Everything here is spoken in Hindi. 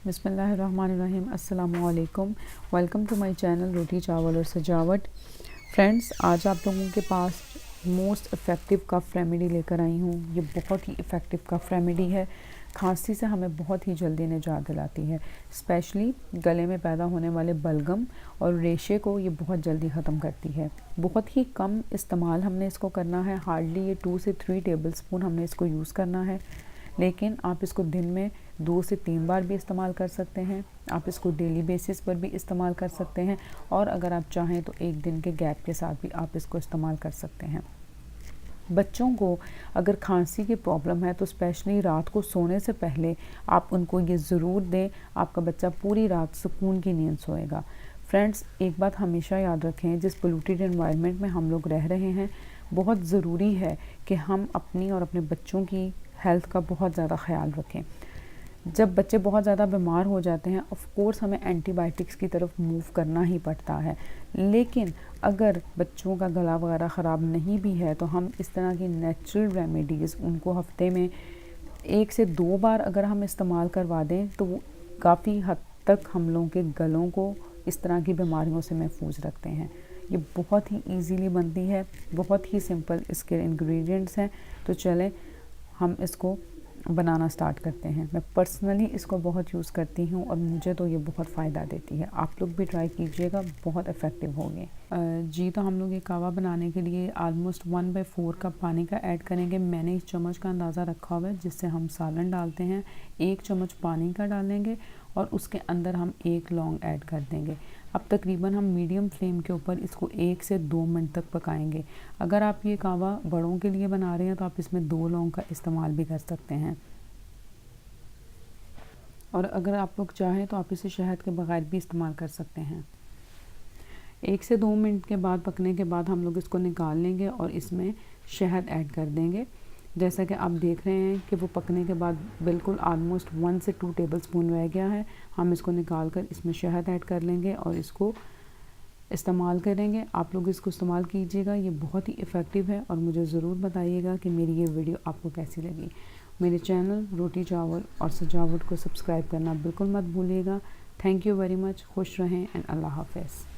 बिस्मिल्लाहिर्रहमानिर्रहीम। अस्सलामुअलैकुम। वेलकम टू माय चैनल रोटी चावल और सजावट। फ्रेंड्स, आज आप लोगों के पास मोस्ट इफ़ेक्टिव कफ रेमेडी लेकर आई हूँ। ये बहुत ही इफ़ेक्टिव कफ रेमेडी है। खांसी से हमें बहुत ही जल्दी निजात दिलाती है। स्पेशली गले में पैदा होने वाले बलगम और रेशे को ये बहुत जल्दी ख़त्म करती है। बहुत ही कम इस्तेमाल हमने इसको करना है। हार्डली ये 2 से 3 टेबल स्पून हमने इसको यूज़ करना है। लेकिन आप इसको दिन में 2 से 3 बार भी इस्तेमाल कर सकते हैं। आप इसको डेली बेसिस पर भी इस्तेमाल कर सकते हैं और अगर आप चाहें तो एक दिन के गैप के साथ भी आप इसको इस्तेमाल कर सकते हैं। बच्चों को अगर खांसी की प्रॉब्लम है तो स्पेशली रात को सोने से पहले आप उनको ये ज़रूर दें। आपका बच्चा पूरी रात सुकून की नींद सोएगा। फ्रेंड्स, एक बात हमेशा याद रखें, जिस पोल्यूटेड एनवायरनमेंट में हम लोग रह रहे हैं, बहुत ज़रूरी है कि हम अपनी और अपने बच्चों की हेल्थ का बहुत ज़्यादा ख्याल रखें। जब बच्चे बहुत ज़्यादा बीमार हो जाते हैं, ऑफ कोर्स हमें एंटीबायोटिक्स की तरफ मूव करना ही पड़ता है। लेकिन अगर बच्चों का गला वगैरह ख़राब नहीं भी है तो हम इस तरह की नेचुरल रेमेडीज़ उनको हफ्ते में 1 से 2 बार अगर हम इस्तेमाल करवा दें तो वो काफ़ी हद तक हम लोगों के गलों को इस तरह की बीमारियों से महफूज रखते हैं। ये बहुत ही ईजीली बनती है, बहुत ही सिंपल इसके इंग्रेडिएंट्स हैं। तो चलें हम इसको बनाना स्टार्ट करते हैं। मैं पर्सनली इसको बहुत यूज़ करती हूँ और मुझे तो ये बहुत फ़ायदा देती है। आप लोग भी ट्राई कीजिएगा, बहुत इफ़ेक्टिव होगी। जी, तो हम लोग ये कावा बनाने के लिए ऑलमोस्ट 1/4 कप पानी का ऐड करेंगे। मैंने इस चम्मच का अंदाज़ा रखा हुआ है जिससे हम सालन डालते हैं। 1 चम्मच पानी का डालेंगे और उसके अंदर हम 1 लौंग ऐड कर देंगे। अब तकरीबन हम मीडियम फ्लेम के ऊपर इसको 1 से 2 मिनट तक पकाएंगे। अगर आप ये कावा बड़ों के लिए बना रहे हैं तो आप इसमें 2 लौंग का इस्तेमाल भी कर सकते हैं और अगर आप लोग चाहें तो आप इसे शहद के बगैर भी इस्तेमाल कर सकते हैं। 1 से 2 मिनट के बाद पकने के बाद हम लोग इसको निकाल लेंगे और इसमें शहद ऐड कर देंगे। जैसा कि आप देख रहे हैं कि वो पकने के बाद बिल्कुल ऑलमोस्ट 1 से 2 टेबल स्पून रह गया है। हम इसको निकाल कर इसमें शहद ऐड कर लेंगे और इसको इस्तेमाल करेंगे। आप लोग इसको इस्तेमाल कीजिएगा, ये बहुत ही इफ़ेक्टिव है और मुझे ज़रूर बताइएगा कि मेरी ये वीडियो आपको कैसी लगी। मेरे चैनल रोटी चावल और सजावट को सब्सक्राइब करना बिल्कुल मत भूलिएगा। Thank you very much. खुश रहें एंड अल्लाह हाफ़िज़।